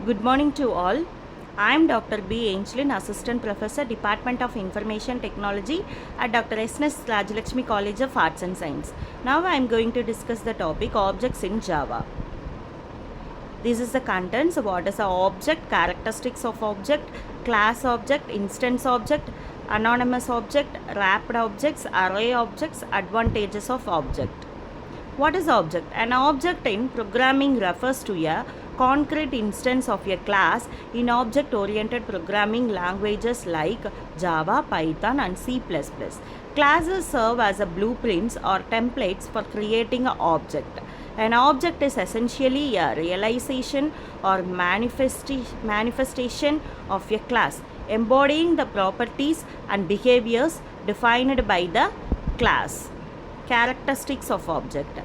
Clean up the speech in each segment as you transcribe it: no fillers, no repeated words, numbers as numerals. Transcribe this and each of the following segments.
Good morning to all. I am Dr.B.Angelin, Assistant Professor, Department of Information Technology at Dr. S.N.S. Rajalakshmi College of Arts and Science. Now I am going to discuss the topic objects in Java. This is the contents. What is an object, characteristics of object, class object, instance object, anonymous object, wrapped objects, array objects, advantages of object. What is object? An object in programming refers to a concrete instance of a class in object-oriented programming languages like Java, Python and C++. Classes serve as a blueprints or templates for creating an object. An object is essentially a realization or manifestation of a class, embodying the properties and behaviors defined by the class. Characteristics of object.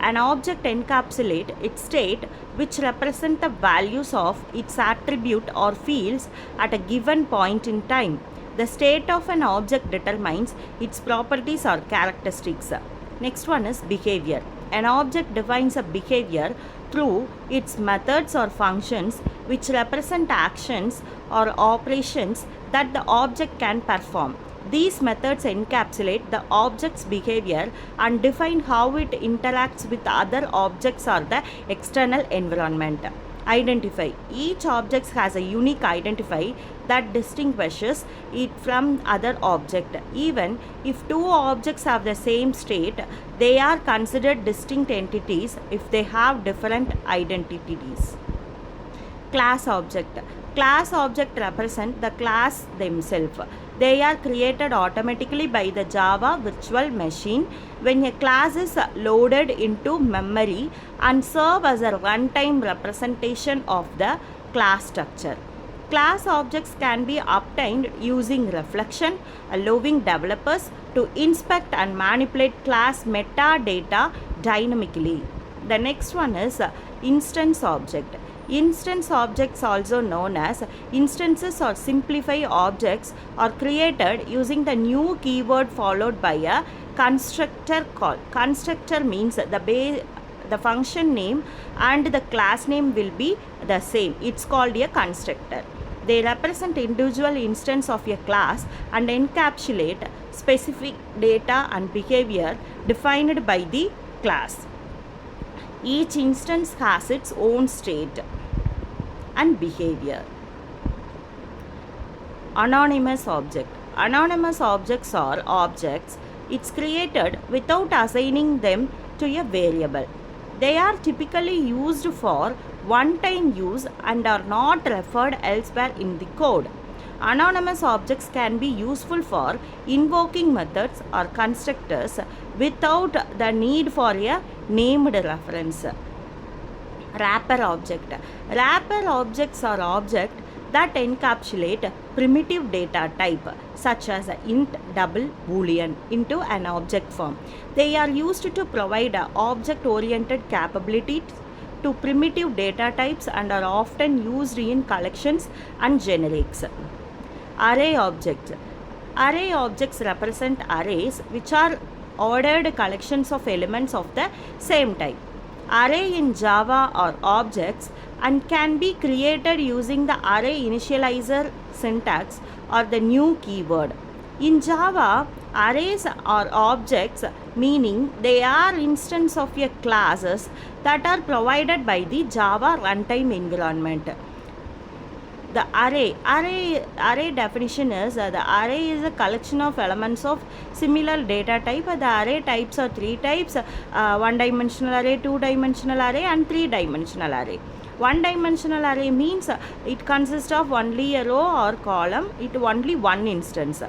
An object encapsulates its state, which represent the values of its attribute or fields at a given point in time. The state of an object determines its properties or characteristics. Next one is behavior. An object defines a behavior through its methods or functions which represent actions or operations that the object can perform. These methods encapsulate the object's behavior and define how it interacts with other objects or the external environment. Identify. Each object has a unique identifier that distinguishes it from other object. Even if two objects have the same state, they are considered distinct entities if they have different identities. Class object. Class object represent the class themselves. They are created automatically by the Java virtual machine when a class is loaded into memory and serve as a runtime representation of the class structure. Class objects can be obtained using reflection, allowing developers to inspect and manipulate class metadata dynamically. The next one is instance object. Instance objects, also known as instances or simplified objects, are created using the new keyword followed by a constructor call. Constructor means the function name and the class name will be the same. It's called a constructor. They represent individual instance of a class and encapsulate specific data and behavior defined by the class. Each instance has its own state and behavior. Anonymous object. Anonymous objects are objects it's created without assigning them to a variable. They are typically used for one-time use and are not referred elsewhere in the code. Anonymous objects can be useful for invoking methods or constructors without the need for a named reference. Wrapper object. Wrapper objects are objects that encapsulate primitive data type such as int, double, boolean into an object form. They are used to provide object-oriented capabilities to primitive data types and are often used in collections and generics. Array objects. Array objects represent arrays which are ordered collections of elements of the same type. Array in Java are objects and can be created using the array initializer syntax or the new keyword. In Java, arrays are objects, meaning they are instances of a classes that are provided by the Java runtime environment. The array definition is the array is a collection of elements of similar data type. The array types are three types: one-dimensional array, two-dimensional array, and three-dimensional array. One-dimensional array means it consists of only a row or column. It only one instance.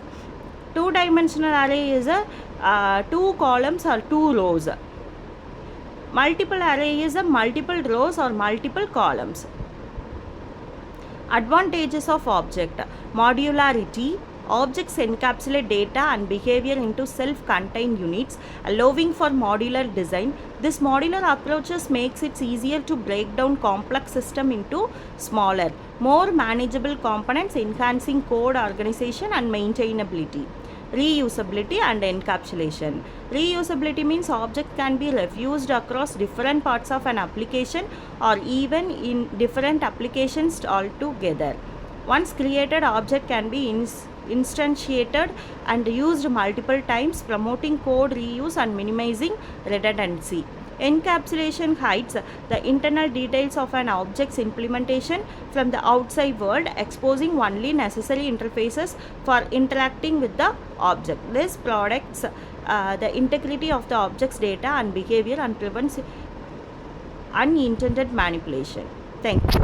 Two-dimensional array is a two columns or two rows. Multiple array is a multiple rows or multiple columns. Advantages of object. Modularity. Objects encapsulate data and behavior into self-contained units, allowing for modular design. This modular approaches makes it easier to break down complex system into smaller, more manageable components, enhancing code organization and maintainability. Reusability and encapsulation. Reusability means object can be reused across different parts of an application or even in different applications altogether. Once created object can be instantiated and used multiple times, promoting code reuse and minimizing redundancy. Encapsulation hides the internal details of an object's implementation from the outside world, exposing only necessary interfaces for interacting with the object. This protects the integrity of the object's data and behavior and prevents unintended manipulation. Thank you.